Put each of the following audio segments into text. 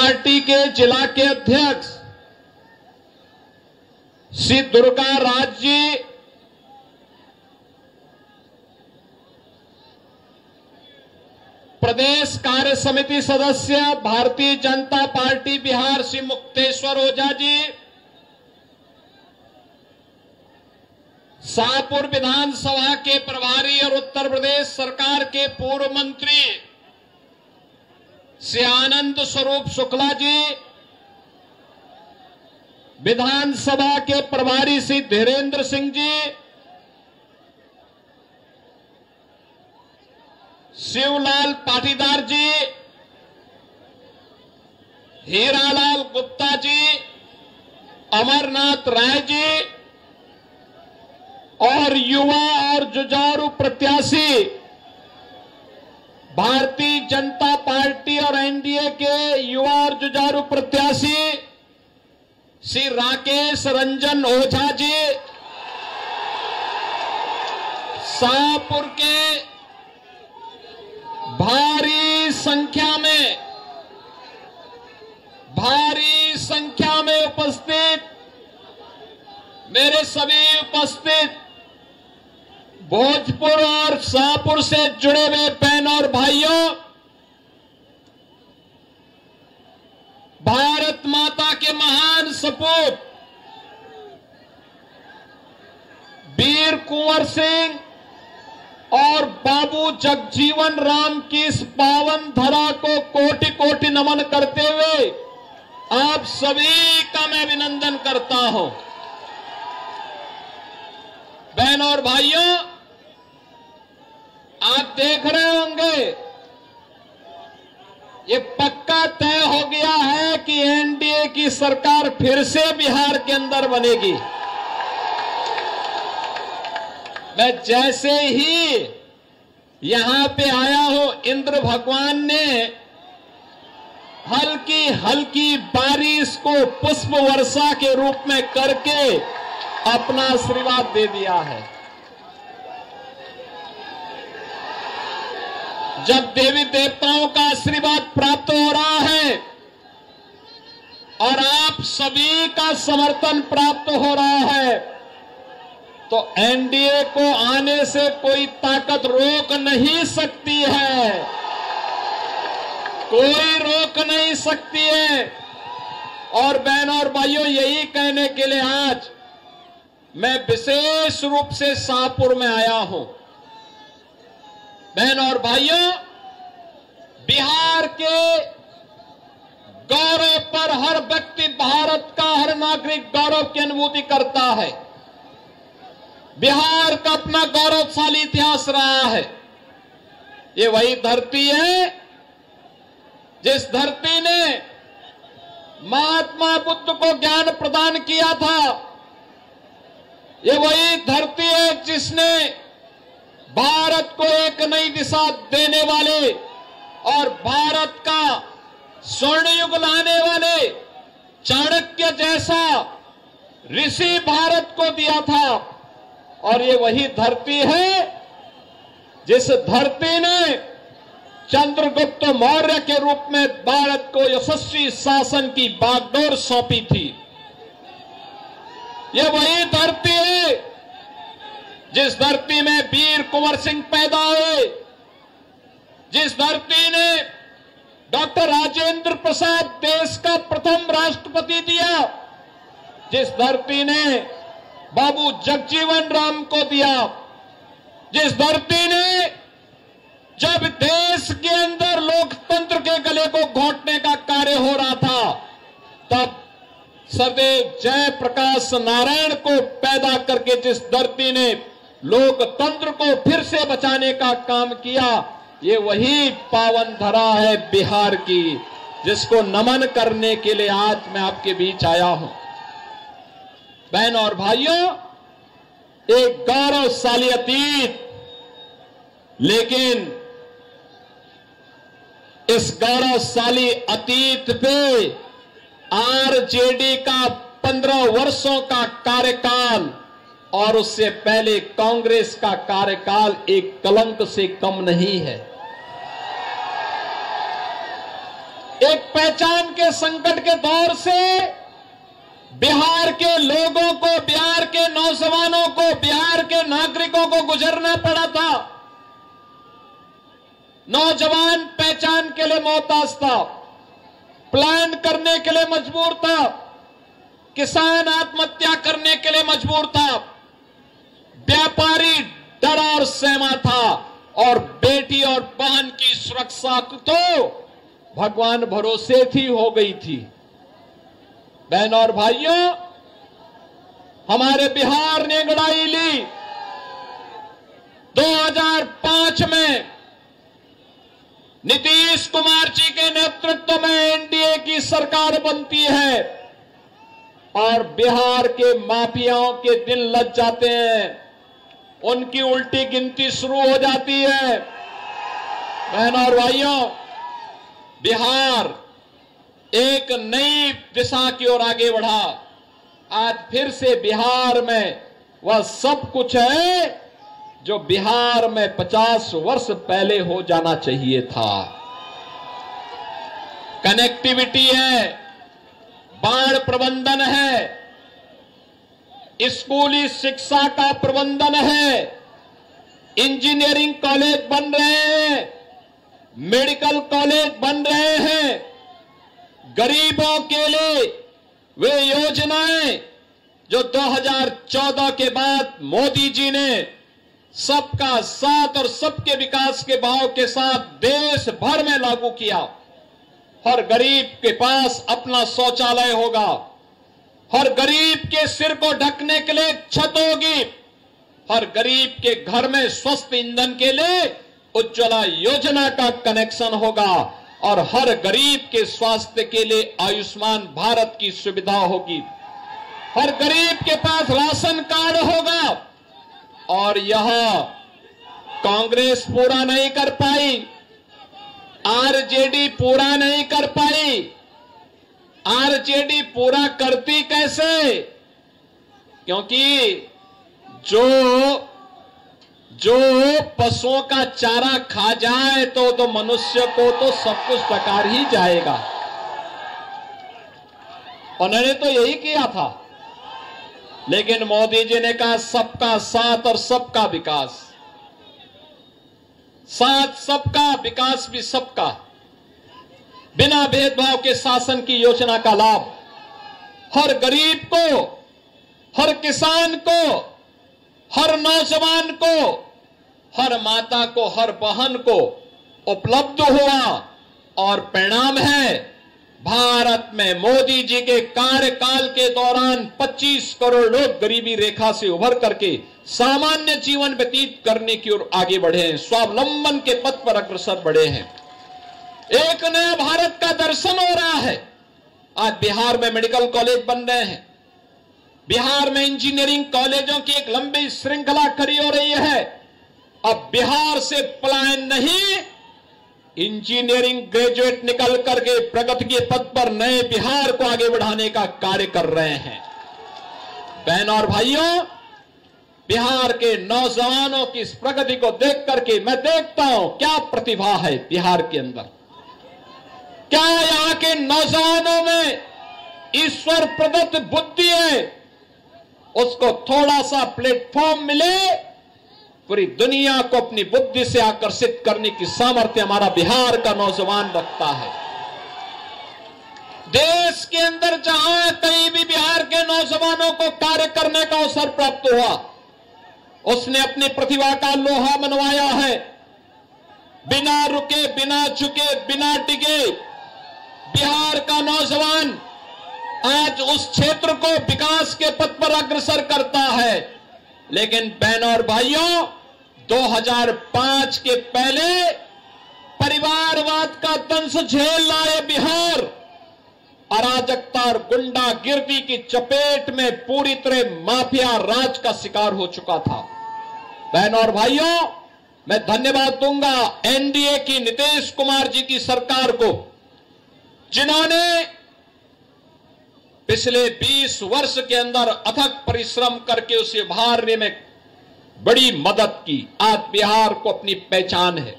Party के जिला के अध्यक्ष श्री दुर्गा राज जी, प्रदेश कार्य समिति सदस्य भारतीय जनता पार्टी बिहार श्री मुक्तेश्वर ओझा जी, शाहपुर विधानसभा के प्रभारी और उत्तर प्रदेश सरकार के पूर्व मंत्री श्री आनंद स्वरूप शुक्ला जी, विधानसभा के प्रभारी श्री धीरेन्द्र सिंह जी, शिवलाल पाटीदार जी, हीरालाल गुप्ता जी, अमरनाथ राय जी और युवा और जुझारू प्रत्याशी भारतीय जनता पार्टी और एनडीए के युवा और जुझारू प्रत्याशी श्री राकेश रंजन ओझा जी, शाहपुर के भारी संख्या में उपस्थित मेरे सभी उपस्थित भोजपुर और शाहपुर से जुड़े हुए बहन और भाइयों, भारत माता के महान सपूत वीर कुंवर सिंह और बाबू जगजीवन राम की इस पावन धरा को कोटि कोटि नमन करते हुए आप सभी का मैं अभिनंदन करता हूं। बहन और भाइयों, आप देख रहे होंगे ये पक्का तय हो गया है कि एनडीए की सरकार फिर से बिहार के अंदर बनेगी। मैं जैसे ही यहां पे आया हूं, इंद्र भगवान ने हल्की हल्की बारिश को पुष्प वर्षा के रूप में करके अपना आशीर्वाद दे दिया है। जब देवी देवताओं का आशीर्वाद प्राप्त हो रहा है और आप सभी का समर्थन प्राप्त हो रहा है, तो एनडीए को आने से कोई ताकत रोक नहीं सकती है, कोई रोक नहीं सकती है। और बहनों और भाइयों, यही कहने के लिए आज मैं विशेष रूप से शाहपुर में आया हूं। बहनों और भाइयों, बिहार के गौरव पर हर व्यक्ति, भारत का हर नागरिक गौरव की अनुभूति करता है। बिहार का अपना गौरवशाली इतिहास रहा है। ये वही धरती है जिस धरती ने महात्मा बुद्ध को ज्ञान प्रदान किया था। ये वही धरती है जिसने भारत को एक नई दिशा देने वाले और भारत का स्वर्ण युग लाने वाले चाणक्य जैसा ऋषि भारत को दिया था। और ये वही धरती है जिस धरती ने चंद्रगुप्त मौर्य के रूप में भारत को यशस्वी शासन की बागडोर सौंपी थी। ये वही धरती है जिस धरती में वीर कुंवर सिंह पैदा हुए, जिस धरती ने डॉक्टर राजेंद्र प्रसाद देश का प्रथम राष्ट्रपति दिया, जिस धरती ने बाबू जगजीवन राम को दिया, जिस धरती ने जब देश के अंदर लोकतंत्र के गले को घोंटने का कार्य हो रहा था, तब सदैव जयप्रकाश नारायण को पैदा करके जिस धरती ने लोकतंत्र को फिर से बचाने का काम किया, ये वही पावन धरा है बिहार की, जिसको नमन करने के लिए आज मैं आपके बीच आया हूं। बहन और भाइयों, एक गौरवशाली अतीत, लेकिन इस गौरवशाली अतीत पे आरजेडी का 15 वर्षों का कार्यकाल और उससे पहले कांग्रेस का कार्यकाल एक कलंक से कम नहीं है। एक पहचान के संकट के दौर से बिहार के लोगों को, बिहार के नौजवानों को, बिहार के नागरिकों को गुजरना पड़ा था। नौजवान पहचान के लिए मोहताज था, प्लान करने के लिए मजबूर था, किसान आत्महत्या करने के लिए मजबूर था, व्यापारी डर और सहमा था, और बेटी और बहन की सुरक्षा तो भगवान भरोसे थी हो गई थी। बहनों और भाइयों, हमारे बिहार ने अंगड़ाई ली। 2005 में नीतीश कुमार जी के नेतृत्व में एनडीए की सरकार बनती है और बिहार के माफियाओं के दिन लग जाते हैं, उनकी उल्टी गिनती शुरू हो जाती है। बहनों और भाइयों, बिहार एक नई दिशा की ओर आगे बढ़ा। आज फिर से बिहार में वह सब कुछ है जो बिहार में 50 वर्ष पहले हो जाना चाहिए था। कनेक्टिविटी है, बाढ़ प्रबंधन है, स्कूली शिक्षा का प्रबंधन है, इंजीनियरिंग कॉलेज बन रहे हैं, मेडिकल कॉलेज बन रहे हैं, गरीबों के लिए वे योजनाएं जो 2014 के बाद मोदी जी ने सबका साथ और सबके विकास के भाव के साथ देश भर में लागू किया। हर गरीब के पास अपना शौचालय होगा, हर गरीब के सिर को ढकने के लिए छत होगी, हर गरीब के घर में स्वस्थ ईंधन के लिए उज्ज्वला योजना का कनेक्शन होगा, और हर गरीब के स्वास्थ्य के लिए आयुष्मान भारत की सुविधा होगी, हर गरीब के पास राशन कार्ड होगा। और यह कांग्रेस पूरा नहीं कर पाई, आरजेडी पूरा नहीं कर पाई। आरजेडी पूरा करती कैसे? क्योंकि जो पशुओं का चारा खा जाए तो मनुष्य को तो सब कुछ टकार ही जाएगा। उन्होंने तो यही किया था, लेकिन मोदी जी ने कहा सबका साथ और सबका विकास। साथ सबका, विकास भी सबका, बिना भेदभाव के शासन की योजना का लाभ हर गरीब को, हर किसान को, हर नौजवान को, हर माता को, हर बहन को उपलब्ध हुआ। और परिणाम है, भारत में मोदी जी के कार्यकाल के दौरान 25 करोड़ लोग गरीबी रेखा से उभर करके सामान्य जीवन व्यतीत करने की ओर आगे बढ़े हैं, स्वावलंबन के पथ पर अग्रसर बढ़े हैं। एक नया भारत का दर्शन हो रहा है। आज बिहार में मेडिकल कॉलेज बन रहे हैं, बिहार में इंजीनियरिंग कॉलेजों की एक लंबी श्रृंखला खड़ी हो रही है। अब बिहार से पलायन नहीं, इंजीनियरिंग ग्रेजुएट निकल करके प्रगति के पथ पर नए बिहार को आगे बढ़ाने का कार्य कर रहे हैं। बहनों और भाइयों, बिहार के नौजवानों की इस प्रगति को देख करके मैं देखता हूं क्या प्रतिभा है बिहार के अंदर, क्या यहां के नौजवानों में ईश्वर प्रदत्त बुद्धि है। उसको थोड़ा सा प्लेटफॉर्म मिले, पूरी दुनिया को अपनी बुद्धि से आकर्षित करने की सामर्थ्य हमारा बिहार का नौजवान रखता है। देश के अंदर जहां कहीं भी बिहार के नौजवानों को कार्य करने का अवसर प्राप्त हुआ, उसने अपनी प्रतिभा का लोहा मनवाया है। बिना रुके, बिना झुके, बिना डिगे बिहार का नौजवान आज उस क्षेत्र को विकास के पथ पर अग्रसर करता है। लेकिन बहनों और भाइयों, 2005 के पहले परिवारवाद का दंश झेल लाए बिहार अराजकता और गुंडागिर्दी की चपेट में पूरी तरह माफिया राज का शिकार हो चुका था। बहनों और भाइयों, मैं धन्यवाद दूंगा एनडीए की नीतीश कुमार जी की सरकार को, जिन्होंने पिछले 20 वर्ष के अंदर अथक परिश्रम करके उसे उभारने में बड़ी मदद की। आज बिहार को अपनी पहचान है।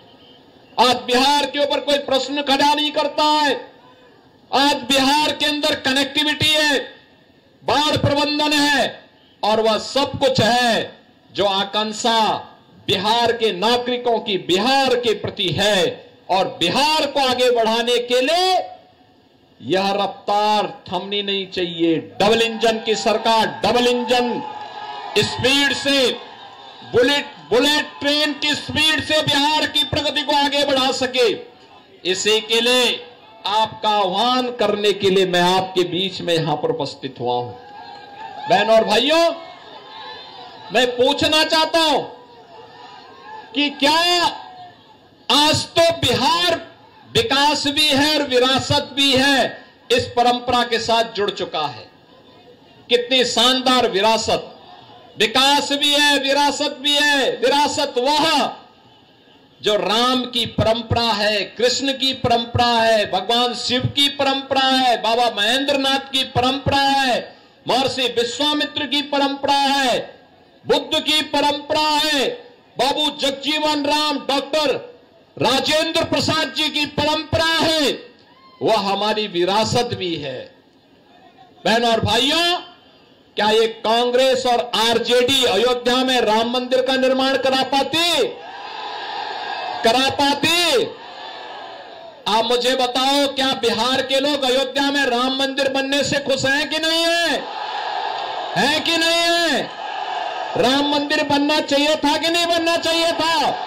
आज बिहार के ऊपर कोई प्रश्न खड़ा नहीं करता है आज बिहार के अंदर कनेक्टिविटी है, बाढ़ प्रबंधन है और वह सब कुछ है जो आकांक्षा बिहार के नागरिकों की बिहार के प्रति है। और बिहार को आगे बढ़ाने के लिए यह रफ्तार थमनी नहीं चाहिए। डबल इंजन की सरकार डबल इंजन स्पीड से, बुलेट ट्रेन की स्पीड से बिहार की प्रगति को आगे बढ़ा सके, इसी के लिए आपका आह्वान करने के लिए मैं आपके बीच में यहां पर उपस्थित हुआ हूं। बहनों और भाइयों, मैं पूछना चाहता हूं कि क्या आज तो बिहार विकास भी है और विरासत भी है, इस परंपरा के साथ जुड़ चुका है। कितनी शानदार विरासत, विकास भी है, विरासत भी है। विरासत वह जो राम की परंपरा है, कृष्ण की परंपरा है, भगवान शिव की परंपरा है, बाबा महेंद्र नाथ की परंपरा है, महर्षि विश्वामित्र की परंपरा है, बुद्ध की परंपरा है, बाबू जगजीवन राम, डॉक्टर राजेंद्र प्रसाद जी की परंपरा है। वह हमारी विरासत भी है। बहनों और भाइयों, क्या ये कांग्रेस और आरजेडी अयोध्या में राम मंदिर का निर्माण करा पाती? आप मुझे बताओ, क्या बिहार के लोग अयोध्या में राम मंदिर बनने से खुश हैं कि नहीं है? है कि नहीं है? राम मंदिर बनना चाहिए था कि नहीं बनना चाहिए था?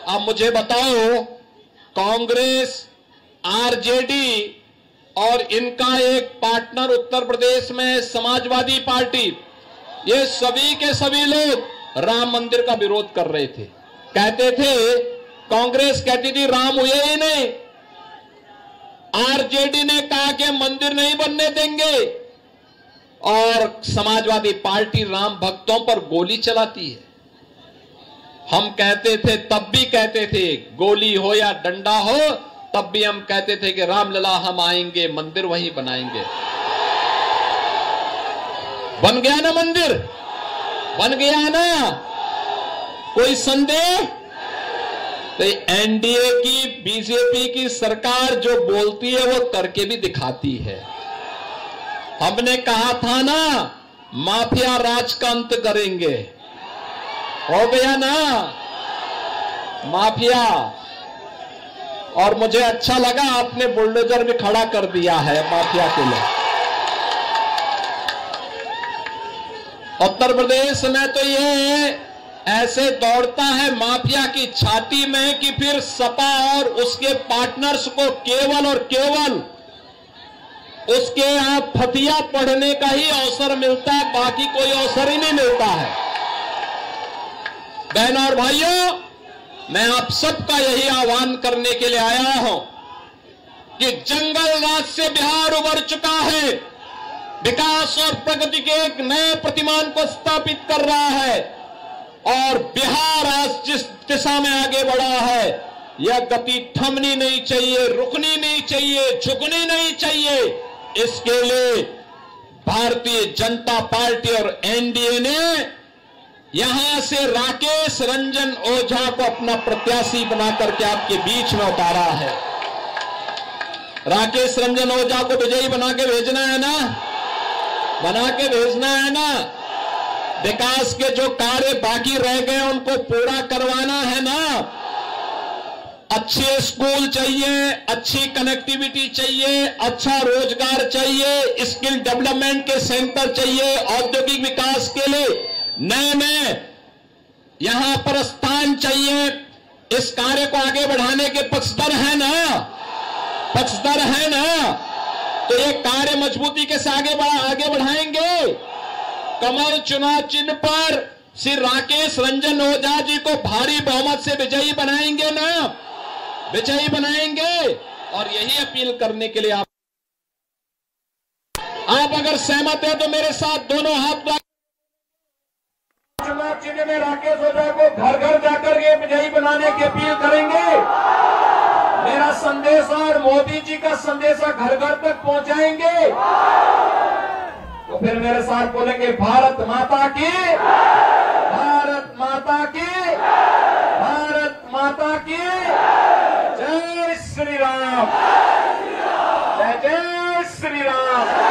आप मुझे बताओ, कांग्रेस, आरजेडी और इनका एक पार्टनर उत्तर प्रदेश में समाजवादी पार्टी, ये सभी के सभी लोग राम मंदिर का विरोध कर रहे थे। कहते थे, कांग्रेस कहती थी राम हुए ही नहीं, आरजेडी ने कहा कि मंदिर नहीं बनने देंगे, और समाजवादी पार्टी राम भक्तों पर गोली चलाती है। हम कहते थे, तब भी कहते थे, गोली हो या डंडा हो, तब भी हम कहते थे कि रामलला हम आएंगे, मंदिर वहीं बनाएंगे। बन गया ना मंदिर? बन गया ना? कोई संदेह? तो एनडीए की, बीजेपी की सरकार जो बोलती है वो करके भी दिखाती है। हमने कहा था ना, माफिया राज का अंत करेंगे, हो गया ना माफिया। और मुझे अच्छा लगा, आपने बुलडोजर भी खड़ा कर दिया है माफिया के लिए। उत्तर प्रदेश में तो ये ऐसे दौड़ता है माफिया की छाती में कि फिर सपा और उसके पार्टनर्स को केवल और केवल उसके यहां फतिया पढ़ने का ही अवसर मिलता है, बाकी कोई अवसर ही नहीं मिलता है। बहनों और भाइयों, मैं आप सबका यही आह्वान करने के लिए आया हूं कि जंगल राज से बिहार उभर चुका है, विकास और प्रगति के एक नए प्रतिमान को स्थापित कर रहा है, और बिहार आज जिस दिशा में आगे बढ़ा है, यह गति थमनी नहीं चाहिए, रुकनी नहीं चाहिए, झुकनी नहीं चाहिए। इसके लिए भारतीय जनता पार्टी और एनडीए ने यहां से राकेश रंजन ओझा को अपना प्रत्याशी बना करके आपके बीच में उतारा है। राकेश रंजन ओझा को विजयी बना के भेजना है ना? बना के भेजना है ना? विकास के जो कार्य बाकी रह गए उनको पूरा करवाना है ना? अच्छे स्कूल चाहिए, अच्छी कनेक्टिविटी चाहिए, अच्छा रोजगार चाहिए, स्किल डेवलपमेंट के सेंटर चाहिए, औद्योगिक विकास के लिए नए यहां पर स्थान चाहिए। इस कार्य को आगे बढ़ाने के पक्षधर है ना? पक्षधर है ना? तो ये कार्य मजबूती के साथ आगे बढ़ाएंगे। कमल चुनाव चिन्ह पर श्री राकेश रंजन ओझा जी को भारी बहुमत से विजयी बनाएंगे ना? विजयी बनाएंगे। और यही अपील करने के लिए आप अगर सहमत है तो मेरे साथ दोनों हाथ चुनाव चिन्ह में राकेश ओझा को घर घर जाकर के विजयी बनाने की अपील करेंगे। मेरा संदेश और मोदी जी का संदेश घर घर तक पहुंचाएंगे। तो फिर मेरे साथ बोलेंगे, भारत माता की, भारत माता की, भारत माता की, जय श्री राम, जय जय श्री राम।